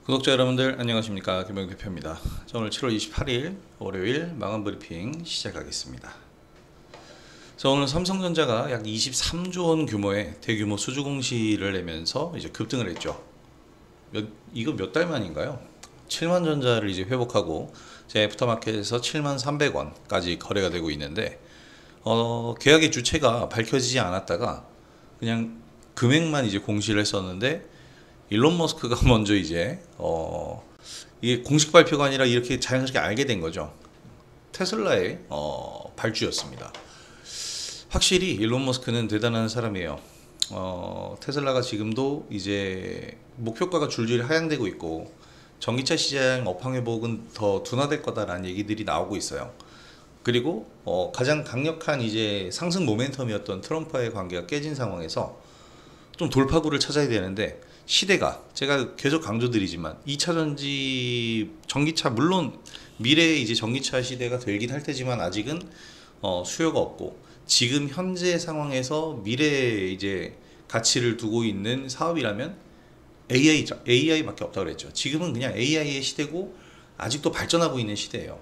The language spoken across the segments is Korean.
구독자 여러분들 안녕하십니까, 김영 대표입니다. 자, 오늘 7월 28일 월요일 마감 브리핑 시작하겠습니다. 자, 오늘 삼성전자가 약 23조 원 규모의 대규모 수주 공시를 내면서 이제 급등을 했죠. 이거 몇 달 만인가요? 7만 전자를 이제 회복하고 제 애프터마켓에서 7만 300원까지 거래가 되고 있는데, 계약의 주체가 밝혀지지 않았다가 그냥 금액만 이제 공시를 했었는데, 일론 머스크가 먼저 이제 이게 공식 발표가 아니라 이렇게 자연스럽게 알게 된 거죠. 테슬라의 발주였습니다. 확실히 일론 머스크는 대단한 사람이에요. 테슬라가 지금도 이제 목표가가 줄줄이 하향되고 있고 전기차 시장 업황 회복은 더 둔화될 거다라는 얘기들이 나오고 있어요. 그리고 가장 강력한 이제 상승 모멘텀이었던 트럼프와의 관계가 깨진 상황에서 좀 돌파구를 찾아야 되는데, 시대가 제가 계속 강조드리지만 2차 전지 전기차, 물론 미래의 이제 전기차 시대가 되긴 할 테지만 아직은 수요가 없고, 지금 현재 상황에서 미래에 이제 가치를 두고 있는 사업이라면 AI밖에 없다고 그랬죠. 지금은 그냥 AI의 시대고 아직도 발전하고 있는 시대예요.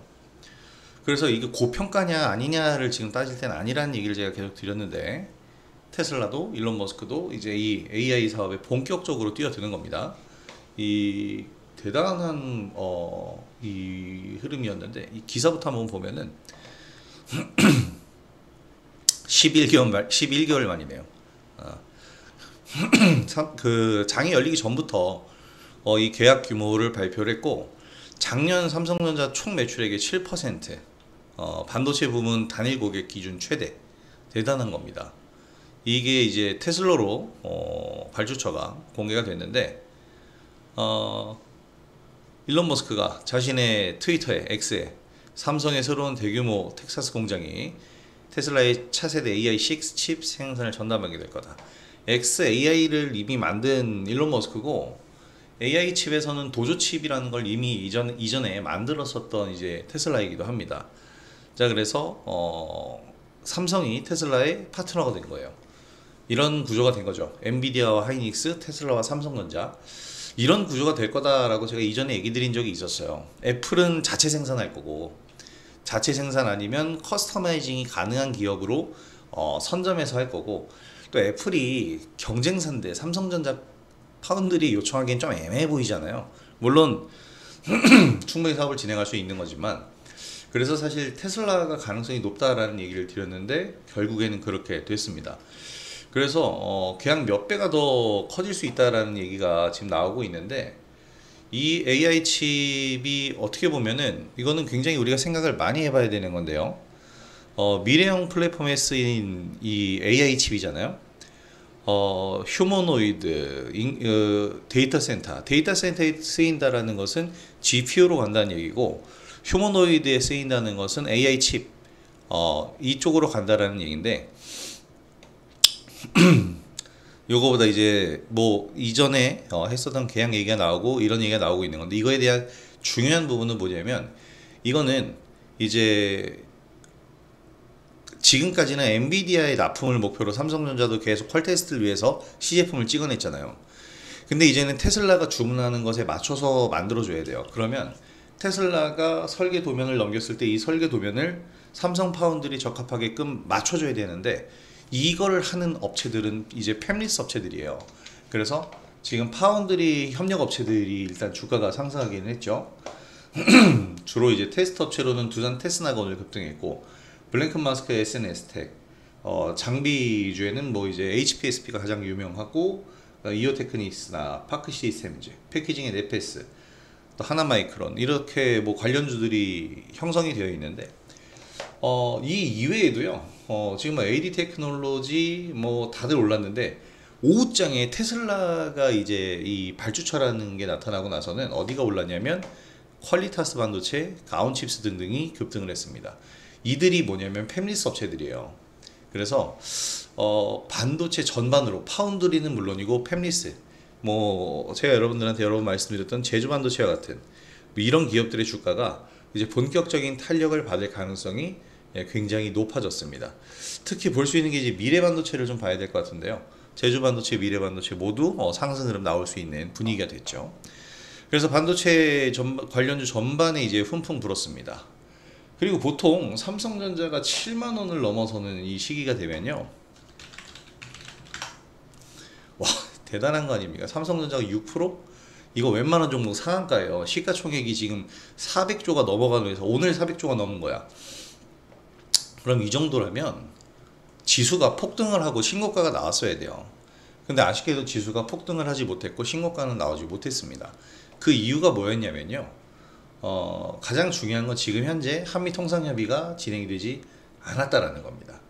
그래서 이게 고평가냐 아니냐를 지금 따질 때는 아니라는 얘기를 제가 계속 드렸는데, 테슬라도 일론 머스크도 이제 이 AI 사업에 본격적으로 뛰어드는 겁니다. 이 대단한 이 흐름이었는데, 이 기사부터 한번 보면은 11개월 만이네요. 그 장이 열리기 전부터 이 계약 규모를 발표를 했고, 작년 삼성전자 총 매출액의 7%, 반도체 부문 단일 고객 기준 최대, 대단한 겁니다. 이게 이제 테슬라로 발주처가 공개가 됐는데, 일론 머스크가 자신의 트위터에, X에 삼성의 새로운 대규모 텍사스 공장이 테슬라의 차세대 AI6 칩 생산을 전담하게 될 거다. XAI를 이미 만든 일론 머스크고, AI 칩에서는 도조 칩이라는 걸 이미 이전에 만들었었던 이제 테슬라이기도 합니다. 자, 그래서 삼성이 테슬라의 파트너가 된 거예요. 이런 구조가 된 거죠. 엔비디아와 하이닉스, 테슬라와 삼성전자, 이런 구조가 될 거다라고 제가 이전에 얘기 드린 적이 있었어요. 애플은 자체 생산할 거고, 자체 생산 아니면 커스터마이징이 가능한 기업으로 선점해서 할 거고, 또 애플이 경쟁사인데 삼성전자 파운드리 요청하기엔 좀 애매해 보이잖아요. 물론 충분히 사업을 진행할 수 있는 거지만, 그래서 사실 테슬라가 가능성이 높다라는 얘기를 드렸는데 결국에는 그렇게 됐습니다. 그래서 계약 몇 배가 더 커질 수 있다라는 얘기가 지금 나오고 있는데, 이 AI 칩이 어떻게 보면은 이거는 굉장히 우리가 생각을 많이 해봐야 되는 건데요. 미래형 플랫폼에 쓰인 이 AI 칩이잖아요. 휴머노이드, 데이터 센터에 쓰인다라는 것은 GPU로 간다는 얘기고, 휴머노이드에 쓰인다는 것은 AI 칩, 이쪽으로 간다라는 얘기인데, 요거보다 이제 뭐 이전에 했었던 계약 얘기가 나오고 이런 얘기가 나오고 있는 건데, 이거에 대한 중요한 부분은 뭐냐면, 이거는 이제 지금까지는 엔비디아의 납품을 목표로 삼성전자도 계속 퀄 테스트를 위해서 시제품을 찍어냈잖아요. 근데 이제는 테슬라가 주문하는 것에 맞춰서 만들어줘야 돼요. 그러면 테슬라가 설계 도면을 넘겼을 때 이 설계 도면을 삼성 파운드리 적합하게끔 맞춰줘야 되는데, 이거를 하는 업체들은 이제 팹리스 업체들이에요. 그래서 지금 파운드리 협력 업체들이 일단 주가가 상승하기는 했죠. 주로 이제 테스트 업체로는 두산 테스나가 오늘 급등했고, 블랭크마스크의 SNS텍, 장비 위주에는 뭐 이제 HPSP가 가장 유명하고, 이오테크닉스나 파크 시스템즈, 패키징의 네페스, 또 하나마이크론, 이렇게 뭐 관련주들이 형성이 되어 있는데, 이 이외에도요, 지금 뭐 AD 테크놀로지 뭐 다들 올랐는데, 오후장에 테슬라가 이제 이 발주처라는 게 나타나고 나서는 어디가 올랐냐면 퀄리타스 반도체, 가온칩스 등등이 급등을 했습니다. 이들이 뭐냐면 팹리스 업체들이에요. 그래서 반도체 전반으로 파운드리는 물론이고 팹리스, 뭐 제가 여러분들한테 여러 번 말씀드렸던 제주 반도체와 같은 뭐 이런 기업들의 주가가 이제 본격적인 탄력을 받을 가능성이 굉장히 높아졌습니다. 특히 볼 수 있는 게 이제 미래 반도체를 좀 봐야 될 것 같은데요. 제주 반도체, 미래 반도체 모두 상승 흐름 나올 수 있는 분위기가 됐죠. 그래서 반도체 관련주 전반에 이제 훈풍 불었습니다. 그리고 보통 삼성전자가 7만 원을 넘어서는 이 시기가 되면요, 와, 대단한 거 아닙니까? 삼성전자가 6%? 이거 웬만한 종목 상한가예요. 시가총액이 지금 400조가 넘어가는 해서 오늘 400조가 넘은 거야. 그럼 이 정도라면 지수가 폭등을 하고 신고가가 나왔어야 돼요. 근데 아쉽게도 지수가 폭등을 하지 못했고 신고가는 나오지 못했습니다. 그 이유가 뭐였냐면요, 가장 중요한 건 지금 현재 한미통상협의가 진행이 되지 않았다라는 겁니다.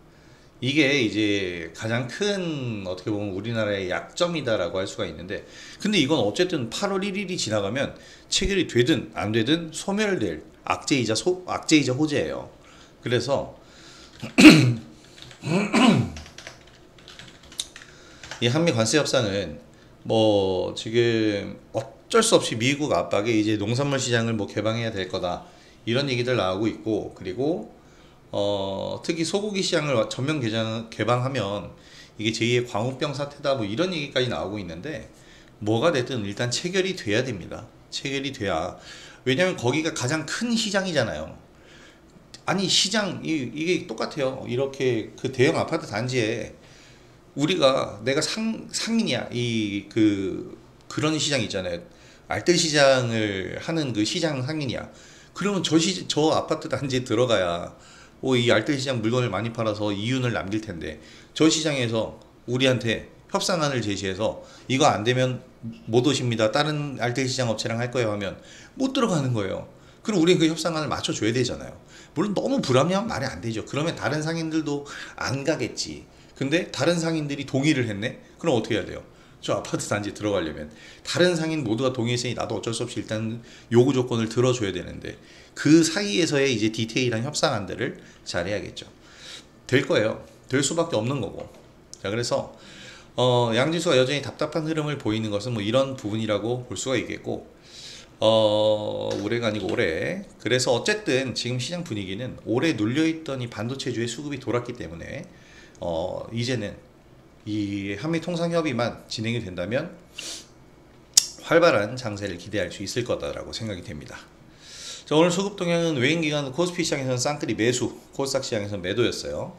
이게 이제 가장 큰, 어떻게 보면 우리나라의 약점이다라고 할 수가 있는데, 근데 이건 어쨌든 8월 1일이 지나가면 체결이 되든 안 되든 소멸될 악재이자 호재예요. 그래서 이 한미 관세 협상은 뭐 지금 어쩔 수 없이 미국 압박에 이제 농산물 시장을 뭐 개방해야 될 거다, 이런 얘기들 나오고 있고, 그리고 특히 소고기 시장을 전면 개방하면 이게 제2의 광우병 사태다, 뭐 이런 얘기까지 나오고 있는데, 뭐가 됐든 일단 체결이 돼야 됩니다. 체결이 돼야. 왜냐면 거기가 가장 큰 시장이잖아요. 아니 이게 똑같아요. 이렇게 그 대형 아파트 단지에 내가 상인이야. 그런 시장 있잖아요. 알뜰 시장을 하는 그 시장 상인이야. 그러면 저 아파트 단지에 들어가야 이 알뜰 시장 물건을 많이 팔아서 이윤을 남길 텐데, 저 시장에서 우리한테 협상안을 제시해서 이거 안 되면 못 오십니다, 다른 알뜰 시장 업체랑 할 거예요 하면 못 들어가는 거예요. 그럼 우리는 그 협상안을 맞춰줘야 되잖아요. 물론 너무 불합리하면 말이 안 되죠. 그러면 다른 상인들도 안 가겠지. 근데 다른 상인들이 동의를 했네? 그럼 어떻게 해야 돼요? 저 아파트 단지에 들어가려면 다른 상인 모두가 동의했으니 나도 어쩔 수 없이 일단 요구 조건을 들어줘야 되는데, 그 사이에서의 이제 디테일한 협상안들을 잘해야겠죠. 될 거예요. 될 수밖에 없는 거고. 자, 그래서 양지수가 여전히 답답한 흐름을 보이는 것은 뭐 이런 부분이라고 볼 수가 있겠고, 올해가 아니고 올해. 그래서 어쨌든 지금 시장 분위기는 올해 눌려있던 이 반도체주의 수급이 돌았기 때문에 이제는 이 한미통상협의만 진행이 된다면 활발한 장세를 기대할 수 있을 거다라고 생각이 됩니다. 자, 오늘 수급 동향은 외인기관 코스피 시장에서는 쌍끌이 매수, 코스닥 시장에서는 매도였어요.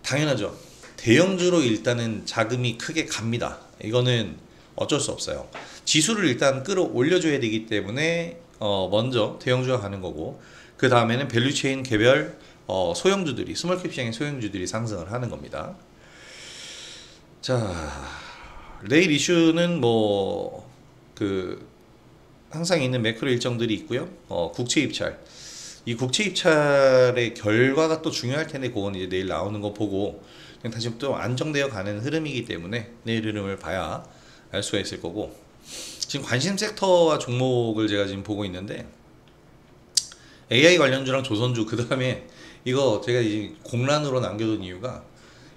당연하죠. 대형주로 일단은 자금이 크게 갑니다. 이거는 어쩔 수 없어요. 지수를 일단 끌어올려줘야 되기 때문에 먼저 대형주가 가는 거고, 그 다음에는 밸류체인 개별 소형주들이, 스몰캡 시장의 소형주들이 상승을 하는 겁니다. 자, 내일 이슈는 항상 있는 매크로 일정들이 있고요. 국채 입찰. 이 국채 입찰의 결과가 또 중요할 텐데, 그건 이제 내일 나오는 거 보고 그냥 다시 또 안정되어 가는 흐름이기 때문에 내일 흐름을 봐야 알 수가 있을 거고, 지금 관심 섹터와 종목을 제가 지금 보고 있는데, AI 관련주랑 조선주, 그 다음에 이거 제가 이제 공란으로 남겨둔 이유가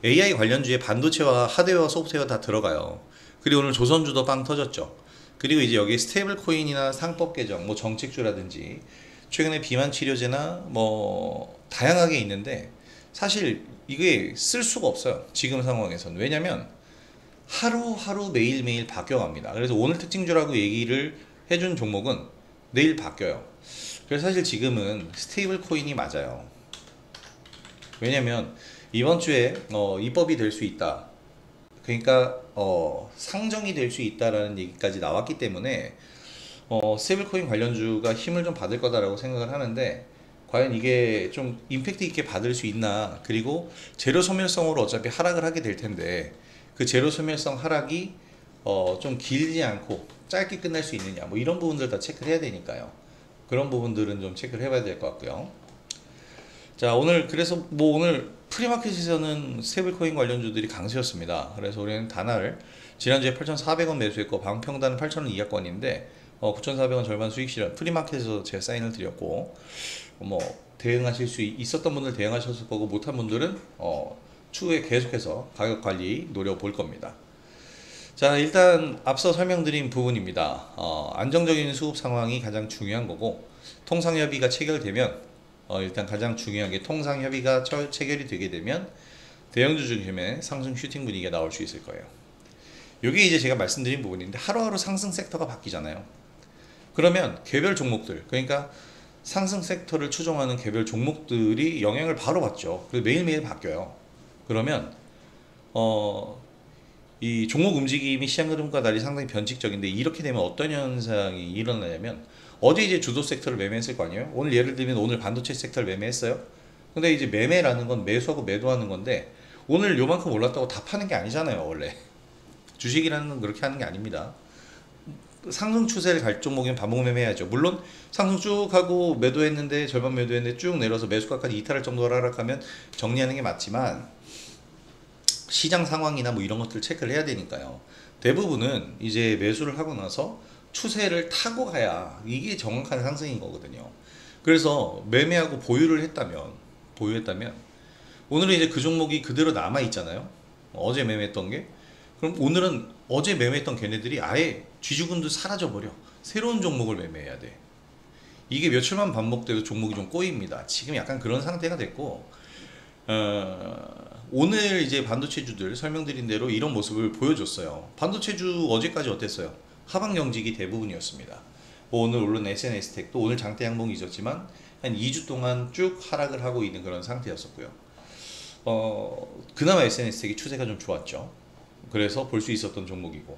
AI 관련주에 반도체와 하드웨어, 소프트웨어 다 들어가요. 그리고 오늘 조선주도 빵 터졌죠. 그리고 이제 여기 스테이블 코인이나 상법 개정, 뭐 정책주라든지 최근에 비만 치료제나 뭐 다양하게 있는데, 사실 이게 쓸 수가 없어요. 지금 상황에서는. 왜냐면 하루하루 매일매일 바뀌어갑니다. 그래서 오늘 특징주라고 얘기를 해준 종목은 내일 바뀌어요. 그래서 사실 지금은 스테이블 코인이 맞아요. 왜냐면 이번 주에 입법이 될 수 있다. 그러니까 상정이 될 수 있다라는 얘기까지 나왔기 때문에 스테이블 코인 관련주가 힘을 좀 받을 거다라고 생각을 하는데, 과연 이게 좀 임팩트 있게 받을 수 있나, 그리고 재료 소멸성으로 어차피 하락을 하게 될 텐데 그 재료 소멸성 하락이 좀 길지 않고 짧게 끝날 수 있느냐, 뭐 이런 부분들 다 체크를 해야 되니까요. 그런 부분들은 좀 체크를 해봐야 될 것 같고요. 자, 그래서 오늘 프리마켓에서는 스테이블코인 관련주들이 강세였습니다. 그래서 우리는 다날 지난주에 8,400원 매수했고 방평단은 8,000원 이하권인데 9,400원 절반 수익 실현, 프리마켓에서 제가 사인을 드렸고, 대응하실 수 있었던 분들 대응하셨을 거고, 못한 분들은 추후에 계속해서 가격 관리 노려볼 겁니다. 자, 일단 앞서 설명드린 부분입니다. 안정적인 수급 상황이 가장 중요한 거고, 통상협의가 체결되면 일단 가장 중요한 게 통상협의가 체결이 되게 되면 대형주 중심의 상승 슈팅 분위기가 나올 수 있을 거예요. 이게 이제 제가 말씀드린 부분인데, 하루하루 상승 섹터가 바뀌잖아요. 그러면 개별 종목들, 그러니까 상승 섹터를 추종하는 개별 종목들이 영향을 바로 받죠. 그래서 매일매일 바뀌어요. 그러면 이 종목 움직임이 시장 흐름과 달리 상당히 변칙적인데, 이렇게 되면 어떤 현상이 일어나냐면, 어제 이제 주도 섹터를 매매했을 거 아니에요. 오늘 예를 들면 오늘 반도체 섹터를 매매했어요. 근데 이제 매매라는 건 매수하고 매도하는 건데, 오늘 요만큼 올랐다고 다 파는 게 아니잖아요. 원래 주식이라는 건 그렇게 하는 게 아닙니다. 상승 추세를 갈 종목이면 반복 매매해야죠. 물론 상승 쭉 하고 매도했는데, 절반 매도했는데 쭉 내려서 매수가까지 이탈할 정도로 하락하면 정리하는 게 맞지만, 시장 상황이나 뭐 이런 것들 체크를 해야 되니까요. 대부분은 이제 매수를 하고 나서 추세를 타고 가야 이게 정확한 상승인 거거든요. 그래서 매매하고 보유했다면 오늘은 이제 그 종목이 그대로 남아 있잖아요. 어제 매매했던 게. 그럼 오늘은 어제 매매했던 걔네들이 아예 쥐죽은도 사라져 버려. 새로운 종목을 매매해야 돼. 이게 며칠만 반복돼도 종목이 좀 꼬입니다. 지금 약간 그런 상태가 됐고, 오늘 이제 반도체주들 설명드린 대로 이런 모습을 보여줬어요. 반도체주 어제까지 어땠어요? 하방 경직이 대부분이었습니다. 뭐 오늘 오른 SNS텍도 오늘 장대 양봉이 있었지만 한 2주 동안 쭉 하락을 하고 있는 그런 상태였었고요. 그나마 SNS텍이 추세가 좀 좋았죠. 그래서 볼 수 있었던 종목이고,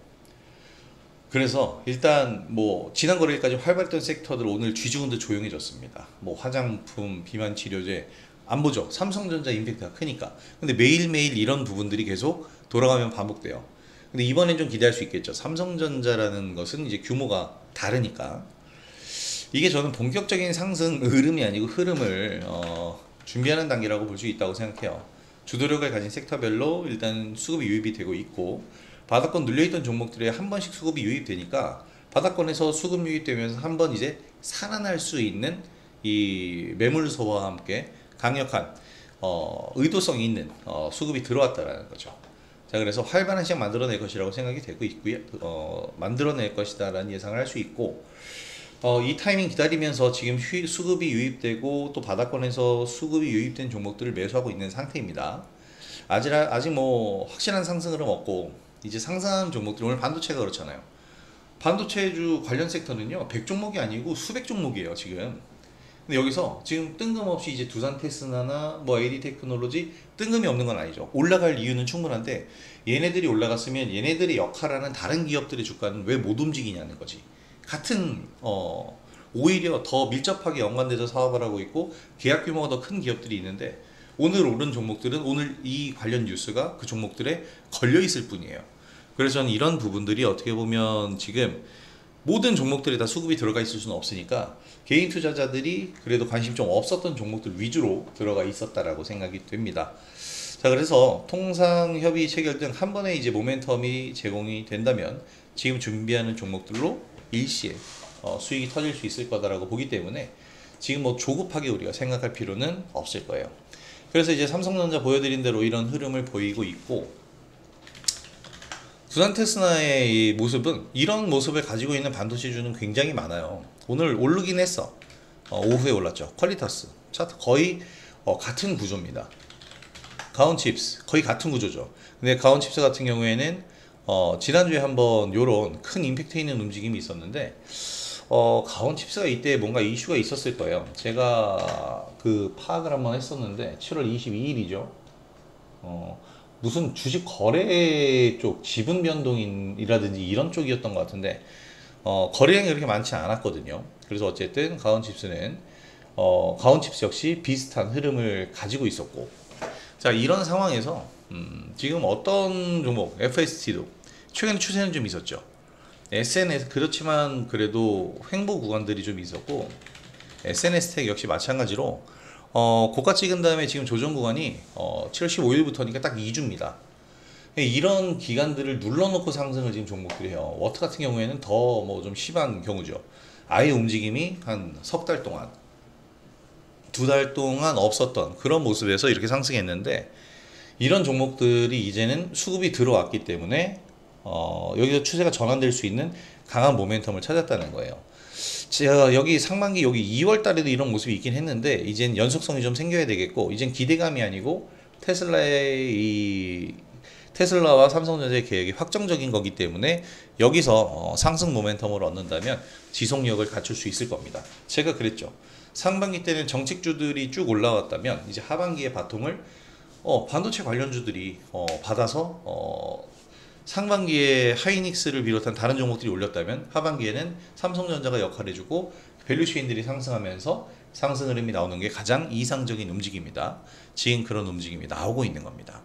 그래서 일단 뭐 지난 거래일까지 활발했던 섹터들 오늘 쥐죽은 듯 조용해졌습니다. 뭐 화장품, 비만 치료제 안 보죠. 삼성전자 임팩트가 크니까. 근데 매일매일 이런 부분들이 계속 돌아가면 반복돼요. 근데 이번엔 좀 기대할 수 있겠죠. 삼성전자라는 것은 이제 규모가 다르니까. 이게 저는 본격적인 상승 흐름이 아니고 흐름을 준비하는 단계라고 볼 수 있다고 생각해요. 주도력을 가진 섹터별로 일단 수급이 유입이 되고 있고, 바닥권 눌려있던 종목들에 한 번씩 수급이 유입되니까 바닥권에서 수급 유입되면서 한 번 이제 살아날 수 있는 이 매물소와 함께 강력한 의도성이 있는 수급이 들어왔다라는 거죠. 자, 그래서 활발한 시장 만들어낼 것이라고 생각이 되고 있고요. 만들어낼 것이다라는 예상을 할 수 있고, 이 타이밍 기다리면서 지금 수급이 유입되고 또 바닥권에서 수급이 유입된 종목들을 매수하고 있는 상태입니다. 아직 뭐 확실한 상승은 없고, 이제 상승하는 종목들, 오늘 반도체가 그렇잖아요. 반도체주 관련 섹터는요 100종목이 아니고 수백 종목이에요 지금. 근데 여기서 지금 뜬금없이 이제 두산테스나나 뭐 AD테크놀로지 뜬금이 없는 건 아니죠. 올라갈 이유는 충분한데, 얘네들이 올라갔으면 얘네들의 역할하는 다른 기업들의 주가는 왜 못 움직이냐는 거지. 같은 오히려 더 밀접하게 연관돼서 사업을 하고 있고 계약 규모가 더 큰 기업들이 있는데, 오늘 오른 종목들은 오늘 이 관련 뉴스가 그 종목들에 걸려 있을 뿐이에요. 그래서 저는 이런 부분들이 어떻게 보면 지금 모든 종목들에 다 수급이 들어가 있을 수는 없으니까 개인 투자자들이 그래도 관심 좀 없었던 종목들 위주로 들어가 있었다라고 생각이 됩니다. 자, 그래서 통상협의 체결 등 한 번에 이제 모멘텀이 제공이 된다면 지금 준비하는 종목들로 일시에 수익이 터질 수 있을 거다라고 보기 때문에 지금 뭐 조급하게 우리가 생각할 필요는 없을 거예요. 그래서 이제 삼성전자 보여드린 대로 이런 흐름을 보이고 있고, 두산테스나의 이 모습은 이런 모습을 가지고 있는 반도체주는 굉장히 많아요. 오늘 오르긴 했어. 오후에 올랐죠. 퀄리터스 차트 거의 같은 구조입니다. 가온칩스 거의 같은 구조죠. 근데 가온칩스 같은 경우에는 지난주에 한번 요런 큰 임팩트 있는 움직임이 있었는데, 가온칩스가 이때 뭔가 이슈가 있었을 거예요. 제가 그 파악을 한번 했었는데 7월 22일이죠. 무슨 주식 거래 쪽 지분 변동이라든지 이런 쪽이었던 것 같은데, 거래량이 그렇게 많지 않았거든요. 그래서 어쨌든 가온칩스는 가온칩스 역시 비슷한 흐름을 가지고 있었고, 자, 이런 상황에서 지금 어떤 종목 FST도 최근에 추세는 좀 있었죠. SNS 그렇지만 그래도 횡보 구간들이 좀 있었고, SNS텍 역시 마찬가지로 고가 찍은 다음에 지금 조정 구간이 7월 15일부터니까 딱 2주입니다. 이런 기간들을 눌러놓고 상승을 지금 종목들이 해요. 워트 같은 경우에는 더 뭐 좀 심한 경우죠. 아예 움직임이 한 석 달 동안, 두 달 동안 없었던 그런 모습에서 이렇게 상승했는데, 이런 종목들이 이제는 수급이 들어왔기 때문에 여기서 추세가 전환될 수 있는 강한 모멘텀을 찾았다는 거예요. 제가 여기 상반기 여기 2월 달에도 이런 모습이 있긴 했는데, 이젠 연속성이 좀 생겨야 되겠고, 이젠 기대감이 아니고 테슬라의 이 테슬라와 삼성전자의 계획이 확정적인 거기 때문에 여기서 상승 모멘텀을 얻는다면 지속력을 갖출 수 있을 겁니다. 제가 그랬죠. 상반기 때는 정책주들이 쭉 올라왔다면 이제 하반기에 바통을 반도체 관련주들이 받아서 상반기에 하이닉스를 비롯한 다른 종목들이 올렸다면 하반기에는 삼성전자가 역할해주고 밸류체인들이 상승하면서 상승 흐름이 나오는 게 가장 이상적인 움직임이다. 지금 그런 움직임이 나오고 있는 겁니다.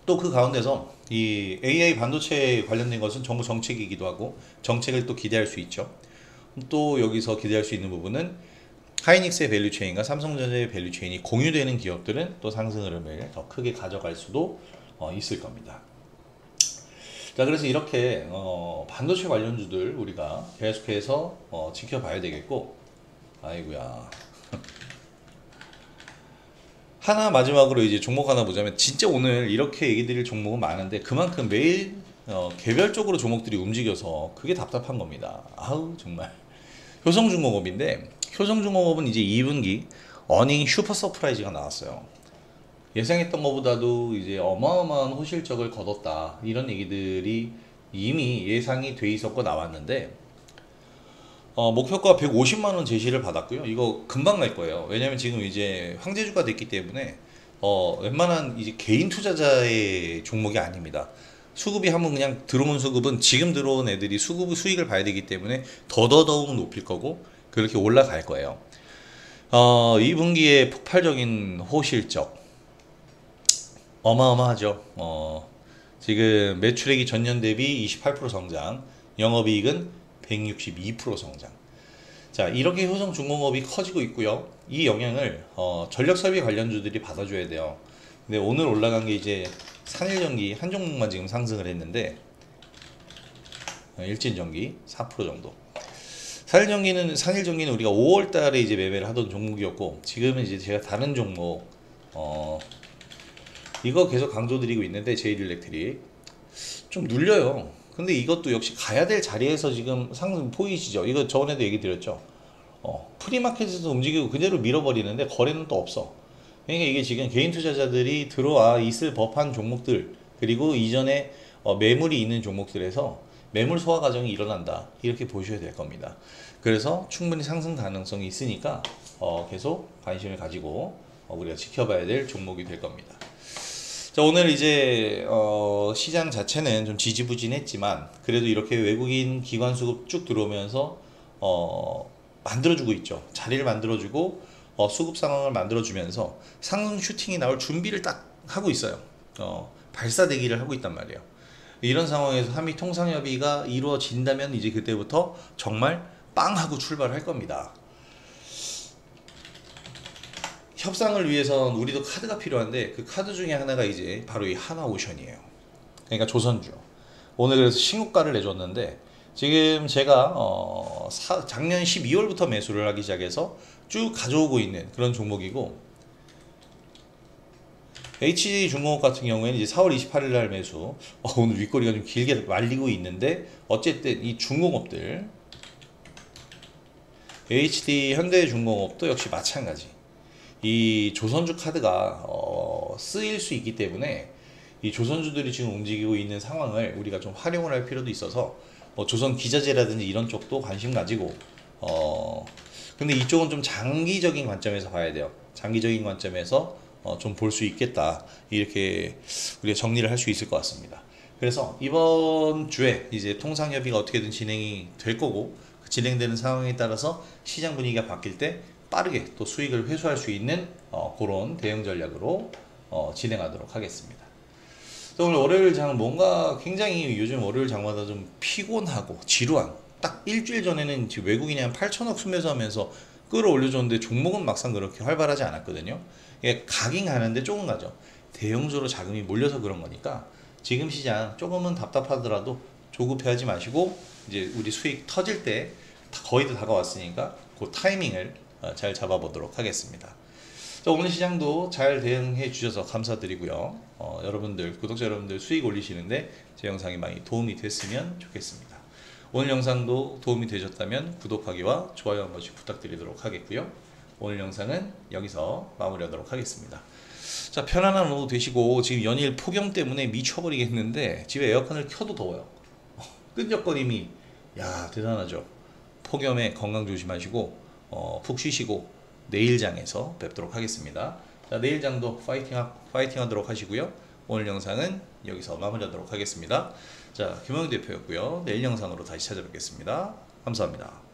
또 그 가운데서 이 AI 반도체 관련된 것은 정부 정책이기도 하고 정책을 또 기대할 수 있죠. 또 여기서 기대할 수 있는 부분은 하이닉스의 밸류체인과 삼성전자의 밸류체인이 공유되는 기업들은 또 상승 흐름을 더 크게 가져갈 수도 있을 겁니다. 자, 그래서 이렇게 반도체 관련주들 우리가 계속해서 지켜봐야 되겠고, 아이고야. 하나 마지막으로 이제 종목 하나 보자면, 진짜 오늘 이렇게 얘기 드릴 종목은 많은데 그만큼 매일 개별적으로 종목들이 움직여서 그게 답답한 겁니다. 아우 정말. 효성중공업인데, 효성중공업은 이제 2분기 어닝 슈퍼 서프라이즈가 나왔어요. 예상했던 것보다도 이제 어마어마한 호실적을 거뒀다, 이런 얘기들이 이미 예상이 돼 있었고 나왔는데, 목표가 150만원 제시를 받았고요. 이거 금방 갈 거예요. 왜냐면 지금 이제 황제주가 됐기 때문에 웬만한 이제 개인 투자자의 종목이 아닙니다. 수급이 한번 그냥 들어온 수급은 지금 들어온 애들이 수익을 봐야 되기 때문에 더더더욱 높일 거고 그렇게 올라갈 거예요. 2분기에 폭발적인 호실적 어마어마하죠. 지금 매출액이 전년 대비 28% 성장, 영업이익은 162% 성장. 자, 이렇게 효성중공업이 커지고 있고요. 이 영향을 전력설비 관련주들이 받아줘야 돼요. 근데 오늘 올라간 게 이제 산일전기 한 종목만 지금 상승을 했는데, 일진전기 4% 정도. 산일전기는 우리가 5월달에 이제 매매를 하던 종목이었고, 지금은 이제 제가 다른 종목 이거 계속 강조드리고 있는데, 제일일렉트릭 좀 눌려요. 근데 이것도 역시 가야 될 자리에서 지금 상승 보이시죠? 이거 저번에도 얘기 드렸죠. 프리마켓에서 움직이고 그대로 밀어버리는데 거래는 또 없어. 그러니까 이게 지금 개인 투자자들이 들어와 있을 법한 종목들, 그리고 이전에 매물이 있는 종목들에서 매물 소화 과정이 일어난다, 이렇게 보셔야 될 겁니다. 그래서 충분히 상승 가능성이 있으니까 계속 관심을 가지고 우리가 지켜봐야 될 종목이 될 겁니다. 자, 오늘 이제 시장 자체는 좀 지지부진했지만 그래도 이렇게 외국인 기관 수급 쭉 들어오면서 만들어주고 있죠. 자리를 만들어주고 수급 상황을 만들어주면서 상승 슈팅이 나올 준비를 딱 하고 있어요. 발사 대기를 하고 있단 말이에요. 이런 상황에서 한미 통상협의가 이루어진다면 이제 그때부터 정말 빵 하고 출발할 겁니다. 협상을 위해선 우리도 카드가 필요한데, 그 카드 중에 하나가 이제 바로 이 하나오션이에요. 그러니까 조선주. 오늘 그래서 신고가를 내줬는데, 지금 제가 작년 12월부터 매수를 하기 시작해서 쭉 가져오고 있는 그런 종목이고, HJ중공업 같은 경우에는 이제 4월 28일 날 매수. 오늘 윗꼬리가 좀 길게 말리고 있는데, 어쨌든 이 중공업들, HD 현대중공업도 역시 마찬가지. 이 조선주 카드가 쓰일 수 있기 때문에 이 조선주들이 지금 움직이고 있는 상황을 우리가 좀 활용을 할 필요도 있어서 조선 기자재라든지 이런 쪽도 관심 가지고 근데 이쪽은 좀 장기적인 관점에서 봐야 돼요. 장기적인 관점에서 좀 볼 수 있겠다, 이렇게 우리가 정리를 할 수 있을 것 같습니다. 그래서 이번 주에 이제 통상협의가 어떻게든 진행이 될 거고, 그 진행되는 상황에 따라서 시장 분위기가 바뀔 때 빠르게 또 수익을 회수할 수 있는 그런 대응 전략으로 진행하도록 하겠습니다. 오늘 월요일 장은 뭔가 굉장히 요즘 월요일 장마다 좀 피곤하고 지루한, 딱 일주일 전에는 외국인이 한 8천억 순매수하면서 끌어올려줬는데 종목은 막상 그렇게 활발하지 않았거든요. 이게 가긴 가는데 조금 가죠. 대형주로 자금이 몰려서 그런 거니까 지금 시장 조금은 답답하더라도 조급해하지 마시고, 이제 우리 수익 터질 때 거의 다 다가왔으니까 그 타이밍을 잘 잡아보도록 하겠습니다. 자, 오늘 시장도 잘 대응해 주셔서 감사드리고요. 여러분들, 구독자 여러분들 수익 올리시는데 제 영상이 많이 도움이 됐으면 좋겠습니다. 오늘 영상도 도움이 되셨다면 구독하기와 좋아요 한 번씩 부탁드리도록 하겠고요. 오늘 영상은 여기서 마무리하도록 하겠습니다. 자, 편안한 오후 되시고, 지금 연일 폭염 때문에 미쳐버리겠는데 집에 에어컨을 켜도 더워요. 끈적거림이 야 대단하죠. 폭염에 건강 조심하시고 푹 쉬시고 내일장에서 뵙도록 하겠습니다. 자, 내일장도 파이팅 하도록 하시고요. 오늘 영상은 여기서 마무리하도록 하겠습니다. 자, 김영희 대표였고요. 내일 영상으로 다시 찾아뵙겠습니다. 감사합니다.